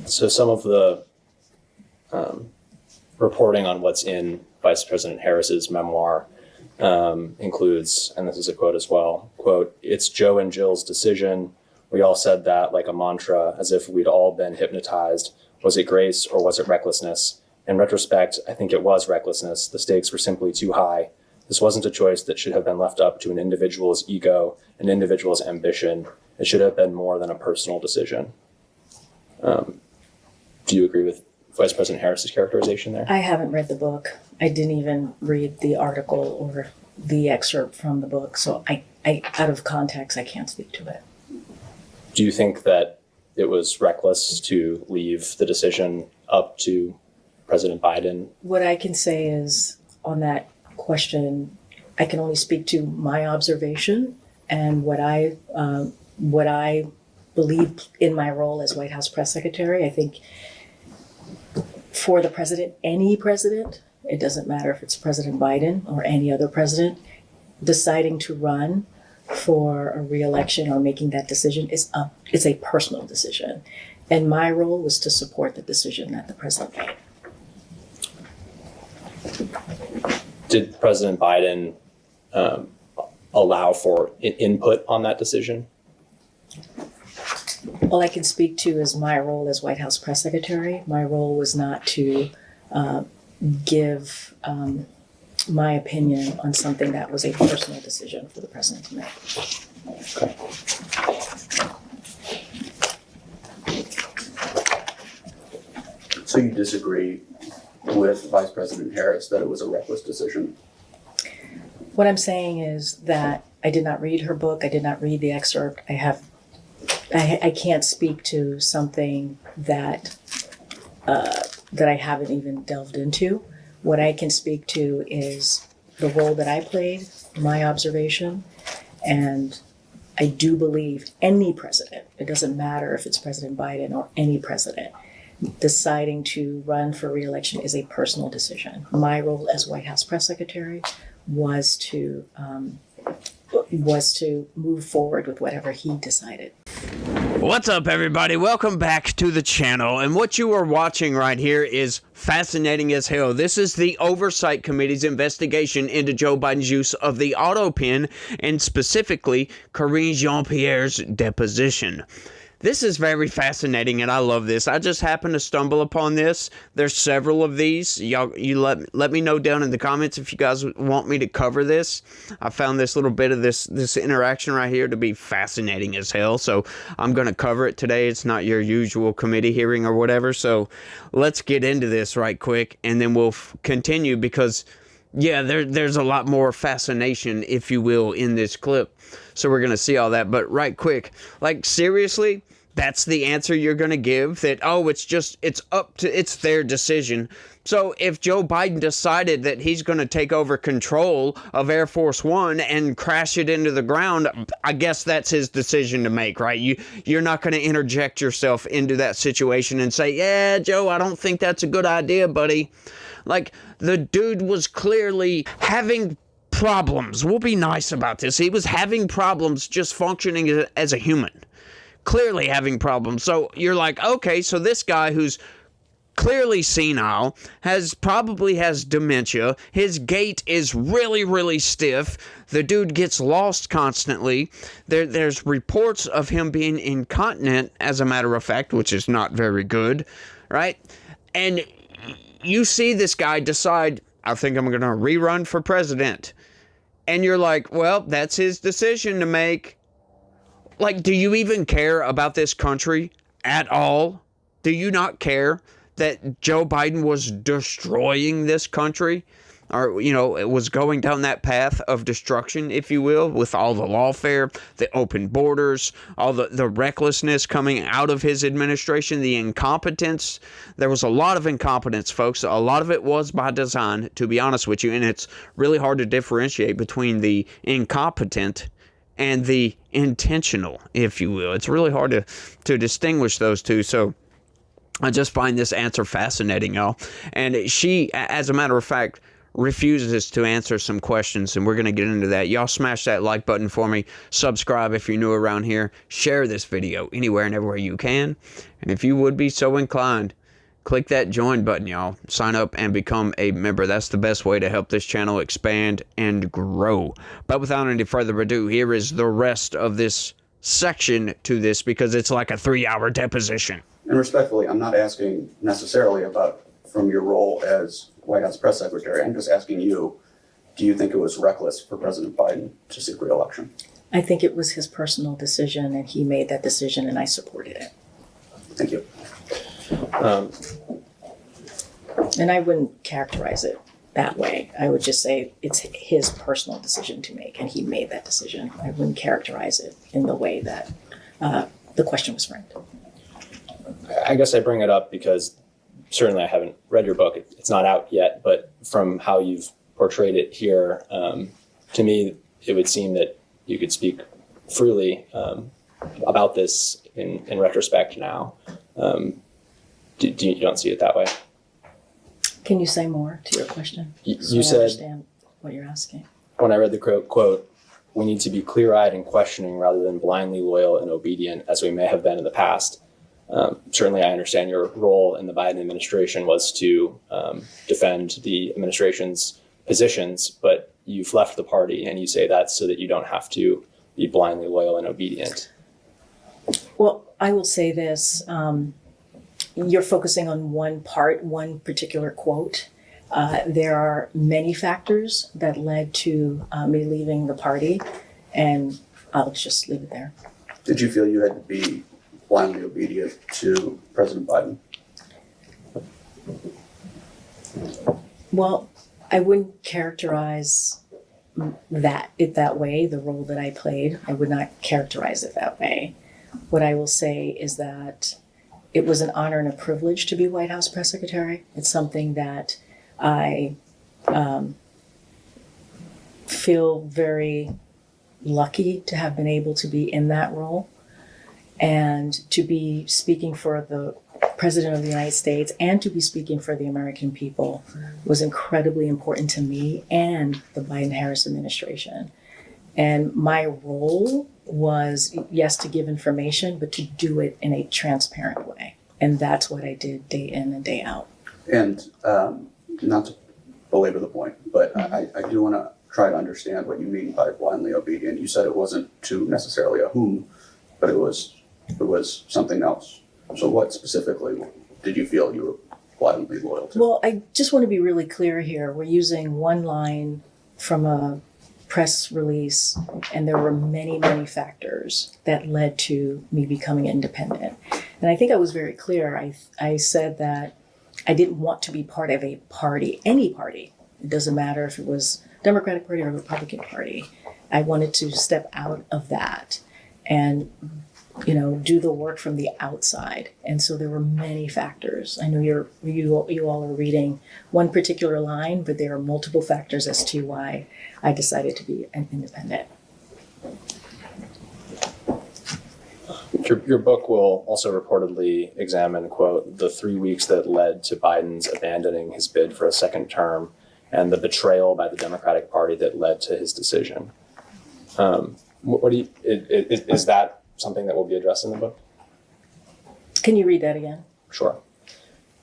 So some of the reporting on what's in Vice President Harris's memoir includes, and this is a quote as well, quote, "It's Joe and Jill's decision. We all said that like a mantra, as if we'd all been hypnotized. Was it grace or was it recklessness? In retrospect, I think it was recklessness. The stakes were simply too high. This wasn't a choice that should have been left up to an individual's ego, an individual's ambition. It should have been more than a personal decision." Do you agree with Vice President Harris's characterization there? I haven't read the book. I didn't even read the article or the excerpt from the book. So I out of context, I can't speak to it. Do you think that it was reckless to leave the decision up to President Biden? What I can say is on that question, I can only speak to my observation and what I believe in my role as White House press secretary. I think for the president, any president, it doesn't matter if it's President Biden or any other president, deciding to run for a re-election or making that decision is a personal decision. And my role was to support the decision that the president made. Did President Biden allow for input on that decision? All I can speak to is my role as White House press secretary. My role was not to give my opinion on something that was a personal decision for the president to make. Okay. So you disagree with Vice President Harris that it was a reckless decision? What I'm saying is that I did not read her book. I did not read the excerpt. I can't speak to something that I haven't even delved into. What I can speak to is the role that I played, my observation, and I do believe any president, it doesn't matter if it's President Biden or any president, deciding to run for re-election is a personal decision. My role as White House press secretary was to move forward with whatever he decided. What's up, everybody? Welcome back to the channel. And what you are watching right here is fascinating as hell. This is the Oversight Committee's investigation into Joe Biden's use of the auto pen and specifically Karine Jean-Pierre's deposition. This is very fascinating, and I love this. I just happened to stumble upon this. There's several of these. You let me know down in the comments if you guys want me to cover this. I found this little bit of this interaction right here to be fascinating as hell, so I'm going to cover it today. It's not your usual committee hearing or whatever, so let's get into this right quick, and then we'll continue because, yeah, there's a lot more fascination, if you will, in this clip. So we're going to see all that, but right quick, like seriously, that's the answer you're going to give? That, oh, it's their decision. So if Joe Biden decided that he's going to take over control of Air Force One and crash it into the ground, I guess that's his decision to make, right? You're not going to interject yourself into that situation and say, yeah, Joe, I don't think that's a good idea, buddy. Like, the dude was clearly having problems. We'll be nice about this. He was having problems just functioning as a human. Clearly having problems. So you're like, okay, so this guy who's clearly senile, probably has dementia, his gait is really, really stiff, the dude gets lost constantly, there's reports of him being incontinent, as a matter of fact, which is not very good, right? And you see this guy decide, I think I'm going to rerun for president. And you're like, well, that's his decision to make. Like, do you even care about this country at all? Do you not care that Joe Biden was destroying this country? Or, you know, it was going down that path of destruction, if you will, with all the lawfare, the open borders, all the recklessness coming out of his administration, the incompetence. There was a lot of incompetence, folks. A lot of it was by design, to be honest with you, and it's really hard to differentiate between the incompetent and the intentional, if you will. It's really hard to distinguish those two, so I just find this answer fascinating, y'all. And she, as a matter of fact, refuses to answer some questions, and we're going to get into that. Y'all smash that like button for me. Subscribe if you're new around here. Share this video anywhere and everywhere you can. And if you would be so inclined, click that join button, y'all. Sign up and become a member. That's the best way to help this channel expand and grow. But without any further ado, here is the rest of this section to this, because it's like a 3-hour deposition. And respectfully, I'm not asking necessarily about from your role as White House press secretary. I'm just asking you, do you think it was reckless for President Biden to seek re-election? I think it was his personal decision, and he made that decision, and I supported it. Thank you. And I wouldn't characterize it that way. I would just say it's his personal decision to make, and he made that decision. I wouldn't characterize it in the way that the question was framed. I guess I bring it up because certainly I haven't read your book. It's not out yet, but from how you've portrayed it here, to me, it would seem that you could speak freely about this in retrospect now. You don't see it that way? Can you say more to your question? You I said, understand what you're asking. when I read the quote, we need to be clear-eyed and questioning rather than blindly loyal and obedient as we may have been in the past. Certainly, I understand your role in the Biden administration was to defend the administration's positions, but you've left the party, and you say that so that you don't have to be blindly loyal and obedient. Well, I will say this. You're focusing on one part, one particular quote. There are many factors that led to me leaving the party, and I'll just leave it there. Did you feel you had to be blindly obedient to President Biden? Well, I wouldn't characterize it that way, the role that I played. I would not characterize it that way. What I will say is that it was an honor and a privilege to be White House press secretary. It's something that I feel very lucky to have been able to be in that role, and to be speaking for the President of the United States and to be speaking for the American people was incredibly important to me and the Biden-Harris administration. And my role was, yes, to give information, but to do it in a transparent way. And that's what I did day in and day out. And not to belabor the point, but I do want to try to understand what you mean by blindly obedient. You said it wasn't to necessarily a whom, but it was something else. So what specifically did you feel you were blindly loyal to? Well, I just want to be really clear here. We're using one line from a press release, and there were many, many factors that led to me becoming independent. And I think I was very clear. I said that I didn't want to be part of a party, any party. It doesn't matter if it was Democratic Party or Republican Party. I wanted to step out of that and do the work from the outside. And so there were many factors. I know you all are reading one particular line, but there are multiple factors as to why I decided to be an independent. Your book will also reportedly examine, quote, the 3 weeks that led to Biden's abandoning his bid for a second term and the betrayal by the Democratic Party that led to his decision. Is that something that will be addressed in the book? Can you read that again? Sure.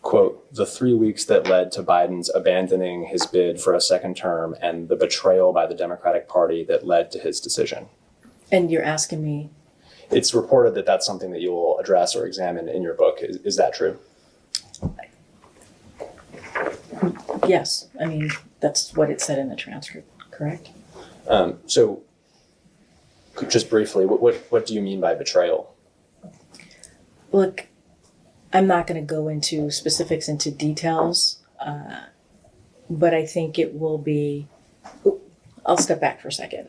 Quote, the 3 weeks that led to Biden's abandoning his bid for a second term and the betrayal by the Democratic Party that led to his decision. And you're asking me? It's reported that that's something that you will address or examine in your book. Is that true? Yes. I mean, that's what it said in the transcript, correct? So just briefly, what do you mean by betrayal? Look, I'm not going to go into specifics, into details, but I think it will be, I'll step back for a second.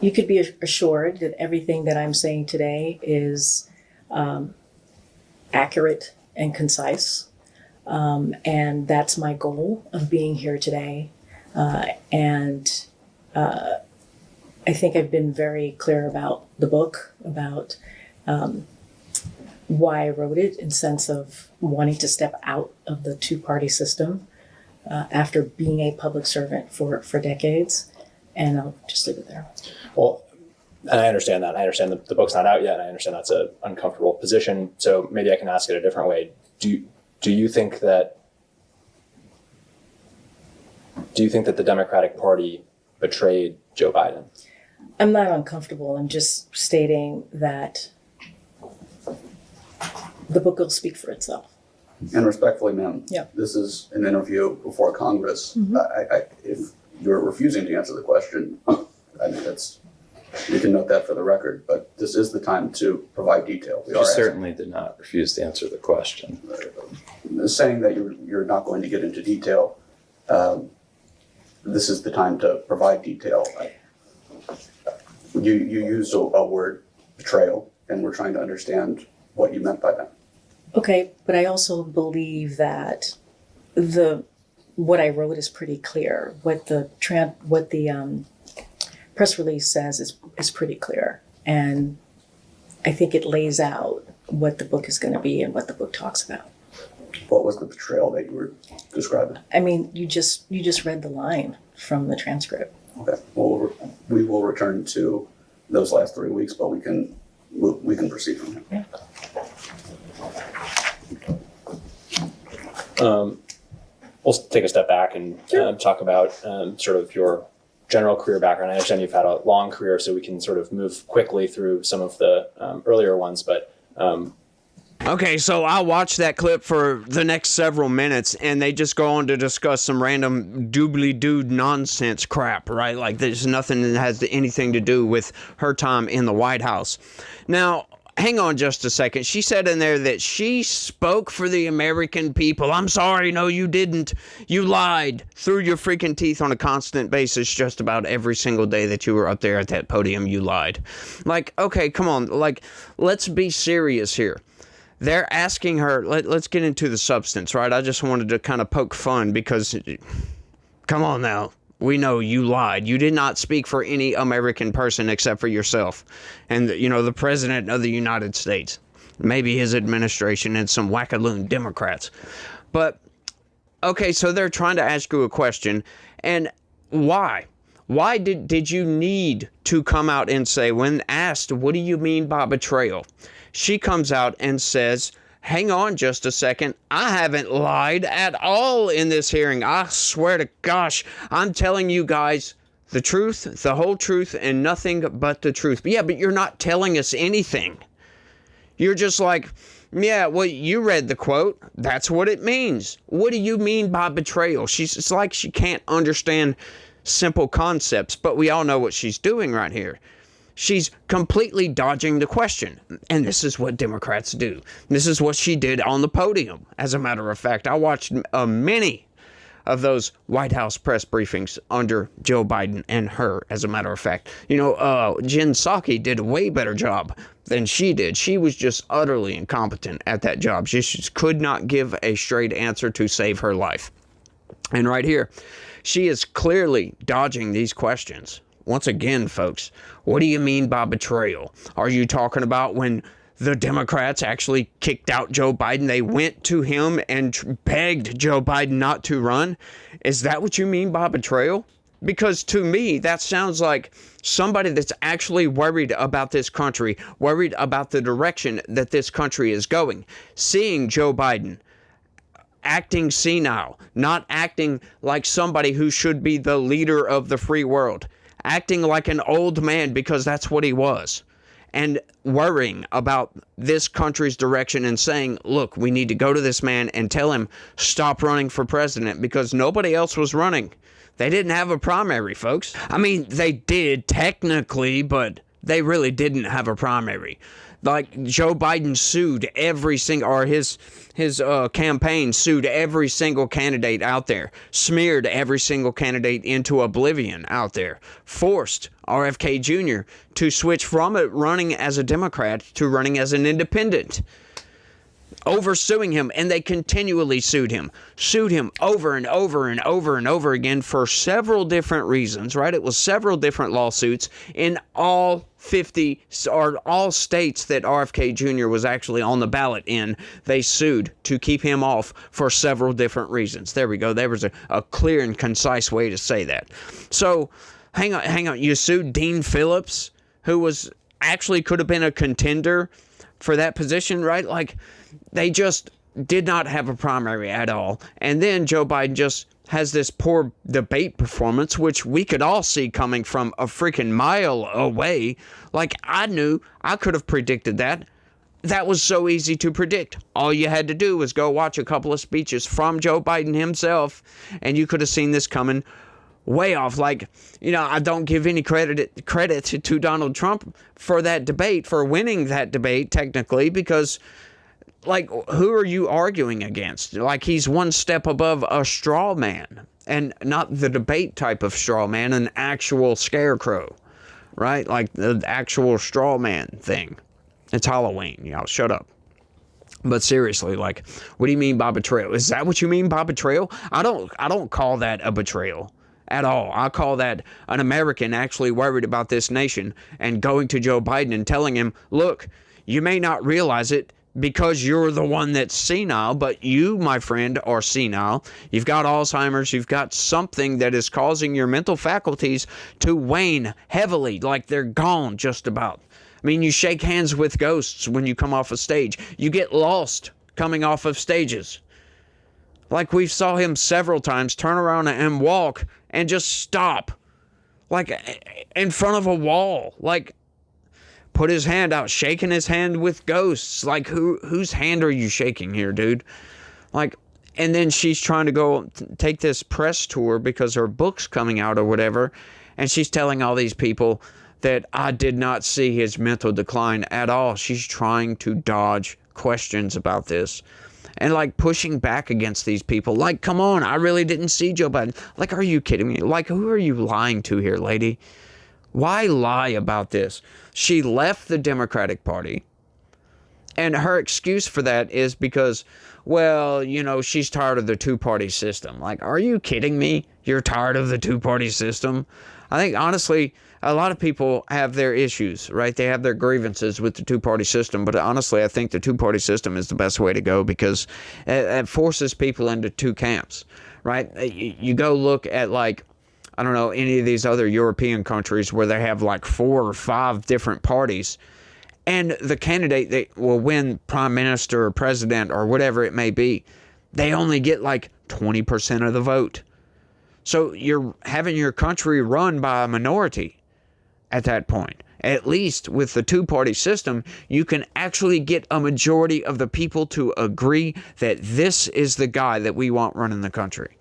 You could be assured that everything that I'm saying today is accurate and concise, and that's my goal of being here today. And I think I've been very clear about the book, about why I wrote it, in sense of wanting to step out of the two-party system after being a public servant for decades. And I'll just leave it there. Well, and I understand that. I understand the book's not out yet. And I understand that's an uncomfortable position. So maybe I can ask it a different way. Do you think that the Democratic Party betrayed Joe Biden? I'm not uncomfortable. I'm just stating that the book will speak for itself. And respectfully, ma'am, Yeah. this is an interview before Congress. If you're refusing to answer the question, I mean, you can note that for the record, but this is the time to provide detail. We You are certainly did not refuse to answer the question. saying that you're not going to get into detail. This is the time to provide detail. You used a word, betrayal, and we're trying to understand what you meant by that. Okay, but I also believe that what I wrote is pretty clear. What the press release says is pretty clear, and I think it lays out what the book is going to be and what the book talks about. What was the betrayal that you were describing? I mean, you just read the line from the transcript. Okay, well, we will return to those last 3 weeks, but we can proceed from here. Yeah. We'll take a step back and talk about sort of your general career background. I understand you've had a long career, so we can sort of move quickly through some of the earlier ones, but Okay, so I watched that clip for the next several minutes, and they just go on to discuss some random doobly-doo nonsense crap, right? Like there's nothing that has anything to do with her time in the White House. Now, hang on just a second. She said in there that she spoke for the American people. I'm sorry, no, you didn't. You lied through your freaking teeth on a constant basis just about every single day that you were up there at that podium. You lied. Like, okay, come on. Like, let's be serious here. They're asking her, let's get into the substance, right? I just wanted to kind of poke fun because, come on now. We know you lied. You did not speak for any American person except for yourself and, the President of the United States. Maybe his administration and some wackaloon Democrats. But, okay, so they're trying to ask you a question. And why? Why did you need to come out and say, when asked, what do you mean by betrayal? She comes out and says, hang on just a second. I haven't lied at all in this hearing. I swear to gosh, I'm telling you guys the truth, the whole truth, and nothing but the truth. But yeah, but you're not telling us anything. You're just like, yeah, well, you read the quote. That's what it means. What do you mean by betrayal? It's like she can't understand simple concepts, but we all know what she's doing right here. She's completely dodging the question. And this is what Democrats do. This is what she did on the podium. As a matter of fact, I watched many of those White House press briefings under Joe Biden and her, as a matter of fact. Jen Psaki did a way better job than she did. She was just utterly incompetent at that job. She just could not give a straight answer to save her life. And right here, she is clearly dodging these questions. Once again, folks, what do you mean by betrayal? Are you talking about when the Democrats actually kicked out Joe Biden? They went to him and begged Joe Biden not to run? Is that what you mean by betrayal? Because to me, that sounds like somebody that's actually worried about this country, worried about the direction that this country is going. Seeing Joe Biden acting senile, not acting like somebody who should be the leader of the free world. Acting like an old man because that's what he was, and worrying about this country's direction and saying, look, we need to go to this man and tell him stop running for president because nobody else was running. They didn't have a primary, folks. I mean, they did technically, but they really didn't have a primary. Like Joe Biden sued every single, or his campaign sued every single candidate out there, smeared every single candidate into oblivion out there, forced RFK Jr. to switch from running as a Democrat to running as an independent. oversuing him, and they continually sued him over and over and over and over again for several different reasons, right? It was several different lawsuits in all 50 or all states that RFK Jr. was actually on the ballot in. They sued to keep him off for several different reasons. There we go. There was a clear and concise way to say that. So hang on. You sued Dean Phillips, who was actually could have been a contender for that position, right? Like, they just did not have a primary at all. And then Joe Biden just has this poor debate performance, which we could all see coming from a freaking mile away. Like, I could have predicted that. That was so easy to predict. All you had to do was go watch a couple of speeches from Joe Biden himself, and you could have seen this coming way off. Like, I don't give any credit to Donald Trump for that debate, for winning that debate, technically, because, like, who are you arguing against? Like, he's one step above a straw man, and not the debate type of straw man, an actual scarecrow, right? Like the actual straw man thing. It's Halloween, y'all. Shut up. But seriously, like, what do you mean by betrayal? Is that what you mean by betrayal? I don't call that a betrayal at all. I call that an American actually worried about this nation and going to Joe Biden and telling him, look, you may not realize it because you're the one that's senile, but you, my friend, are senile. You've got Alzheimer's. You've got something that is causing your mental faculties to wane heavily, like they're gone just about. I mean, you shake hands with ghosts when you come off a stage. You get lost coming off of stages. Like, we saw him several times turn around and walk and just stop, like, in front of a wall, like, put his hand out, shaking his hand with ghosts. Like, whose hand are you shaking here, dude? Like, and then she's trying to go take this press tour because her book's coming out or whatever, and she's telling all these people that I did not see his mental decline at all. She's trying to dodge questions about this and, like, pushing back against these people. Like, come on, I really didn't see Joe Biden. Like, are you kidding me? Like, who are you lying to here, lady? Why lie about this? She left the Democratic Party, and her excuse for that is because, well, she's tired of the two-party system. Like, are you kidding me? You're tired of the two-party system? I think, honestly, a lot of people have their issues, right? They have their grievances with the two-party system, but honestly, I think the two-party system is the best way to go because it forces people into two camps, right? You go look at, like, I don't know, any of these other European countries where they have like 4 or 5 different parties, and the candidate that will win prime minister or president or whatever it may be, they only get like 20% of the vote. So you're having your country run by a minority at that point. At least with the two-party system, you can actually get a majority of the people to agree that this is the guy that we want running the country.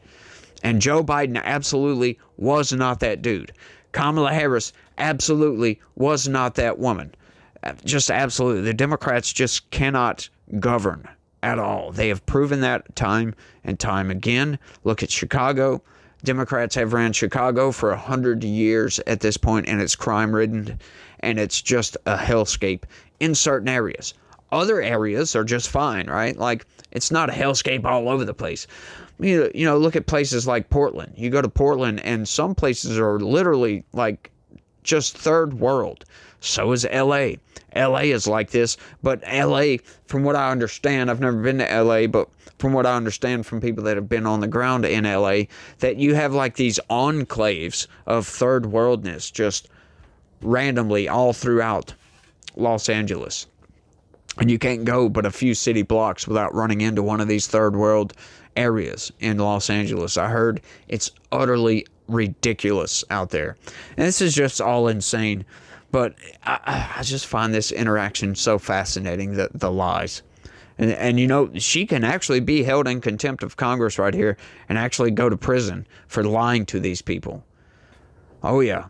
And Joe Biden absolutely was not that dude. Kamala Harris absolutely was not that woman. Just absolutely. The Democrats just cannot govern at all. They have proven that time and time again. Look at Chicago. Democrats have ran Chicago for 100 years at this point, and it's crime-ridden, and it's just a hellscape in certain areas. Other areas are just fine, right? Like, it's not a hellscape all over the place. Look at places like Portland. You go to Portland, and some places are literally like just third world. So is LA. LA is like this, but LA, from what I understand, I've never been to LA, but from what I understand from people that have been on the ground in LA, that you have like these enclaves of third worldness just randomly all throughout Los Angeles. And you can't go but a few city blocks without running into one of these third world areas in Los Angeles. I heard it's utterly ridiculous out there. And this is just all insane. But I just find this interaction so fascinating, the lies. And she can actually be held in contempt of Congress right here and actually go to prison for lying to these people. Oh, yeah.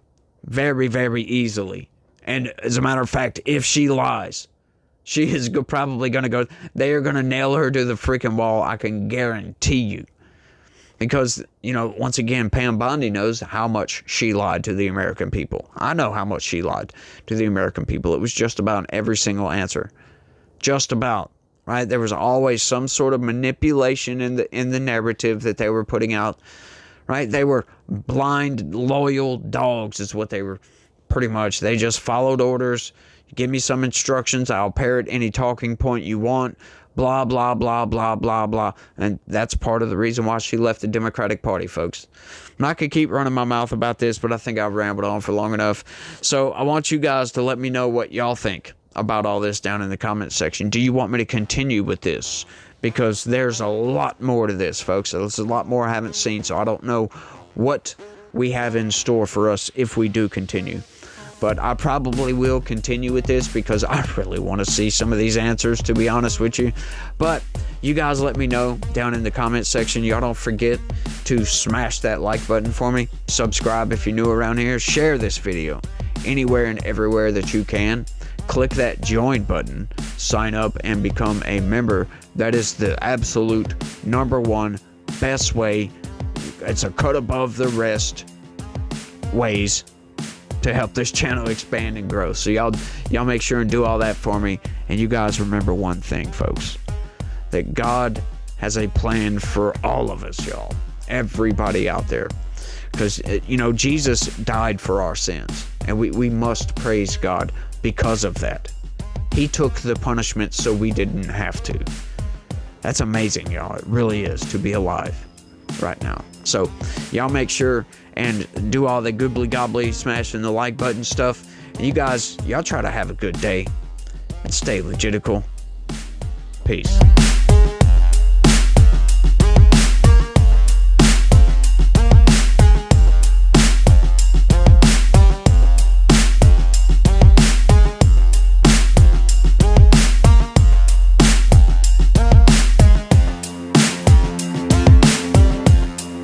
Very, very easily. And as a matter of fact, if she lies, she is probably going to go, they are going to nail her to the freaking wall, I can guarantee you. Because, once again, Pam Bondi knows how much she lied to the American people. I know how much she lied to the American people. It was just about every single answer. Just about, right? There was always some sort of manipulation in the narrative that they were putting out, right? They were blind, loyal dogs is what they were pretty much. They just followed orders. Give me some instructions, I'll parrot any talking point you want, blah, blah, blah, blah, blah, blah. And that's part of the reason why she left the Democratic Party, folks. I'm not going to keep running my mouth about this, but I think I've rambled on for long enough. So I want you guys to let me know what y'all think about all this down in the comment section. Do you want me to continue with this? Because there's a lot more to this, folks. There's a lot more I haven't seen, so I don't know what we have in store for us if we do continue. But I probably will continue with this because I really want to see some of these answers, to be honest with you. But you guys let me know down in the comment section. Y'all don't forget to smash that like button for me. Subscribe if you're new around here. Share this video anywhere and everywhere that you can. Click that join button. Sign up and become a member. That is the absolute #1 best way. It's a cut above the rest ways to help this channel expand and grow. So y'all make sure and do all that for me. And you guys remember one thing, folks, that God has a plan for all of us, y'all. Everybody out there. Because, you know, Jesus died for our sins. And we must praise God because of that. He took the punishment so we didn't have to. That's amazing, y'all. It really is to be alive right now. So y'all make sure and do all the goobly gobbly smashing the like button stuff. And you guys, y'all try to have a good day and stay legitical. Peace.